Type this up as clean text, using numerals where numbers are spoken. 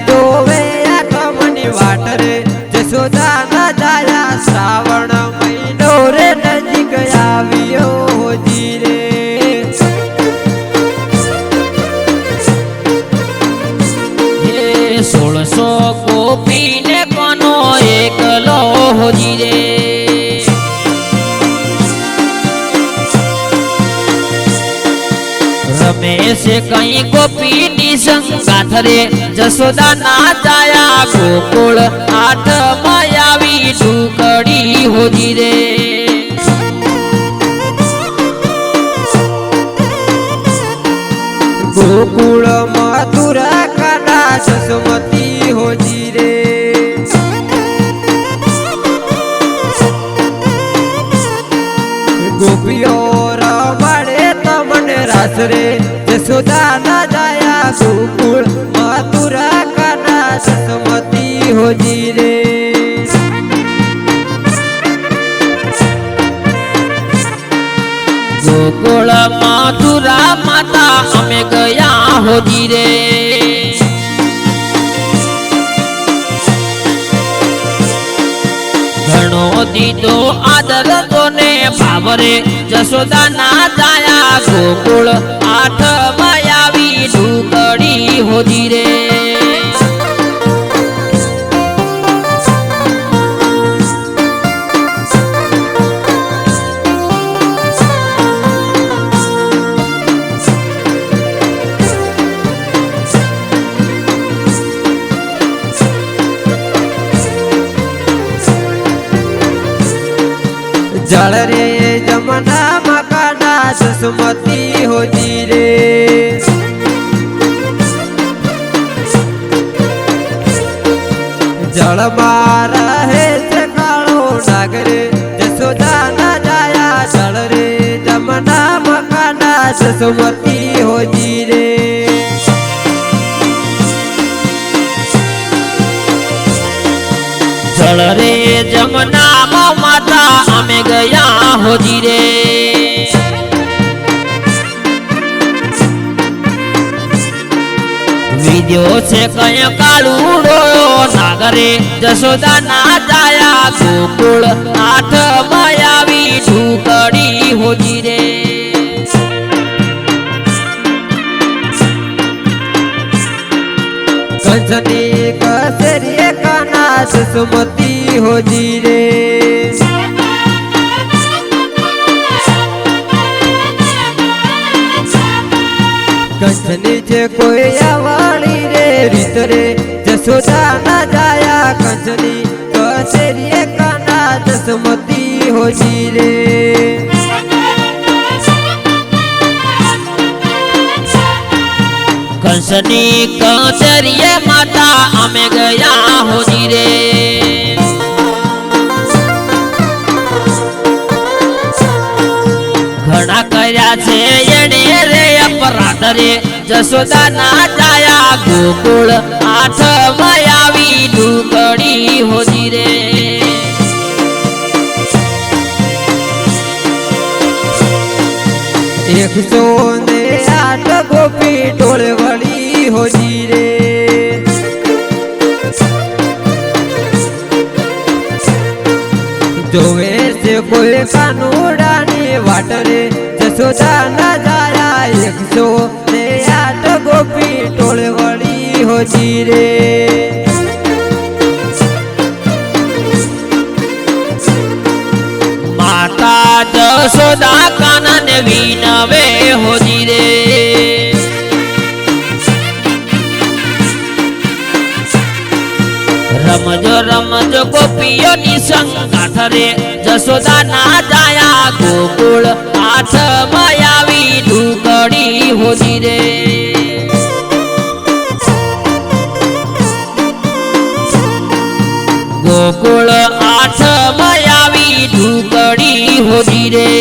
जोवे आठमनी वाट रे जसोदा न जाया श्रावण महीनो रे नजीक आवियो होजी रे। 1600 गोपी ने कोनो एकलो होजी रे। रमेश कहीं गोपी निसंगाथ रे जसोदा ना जाया गोकुल 8 मायावी ढूकड़ी होजी रे। गोकुल मथुरा काना जसमती होजी रे। गोपियों रमणे तमने रास रे जसोदा न जाया गोकुल मथुरा काना जसमती होजी रे। गोकुल मथुरा माता हमें गया होजी रे। घणो दीदो आदर तो ने भावरे जसोदा ना जाया गोकुल 8 मायावी ढूकड़ी होजी रे। जल रे जमुना मकाना जसमती होजी रे। जल मार है से कालो नागरे जसोदा न जाया जल रे जमुना मकाना जसमती होजी रे। जल रे जमुना माता हमें गया होजी रे। विद्यो से कय कालूड़ो नागरे जसोदा ना जाया गोकुल 8 मायावी ढूकड़ी होजी रे। कंसनी कसेरिए काना जसमती होजी रे। कंसनी छे कोई आवाली रे रीत रे जसोदा न जाया कंसनी कसेरिए काना जसमती होजी रे। कंसनी कचरिए माता हमें गया होजी रे। घना कर्या छे एने रे अपराध रे जसोदा ना जाया गोकुल 8 मायावी ढूकड़ी होजी रे। 108 गोपी टोले वड़ी होजी रे। जोवे से कोई कानूडानी वाट रे जसोदा न जाया 108 गोपी टोले वड़ी होजी रे। माता जसोदा कानन विनवे होजी रे। रमजो रमजो गोपियों निसंगाथ रे जसोदा ना जाया गोकुल 8 मायावी ढूकड़ी होजी रे। गोकुल 8 मायावी ढूकड़ी होजी रे।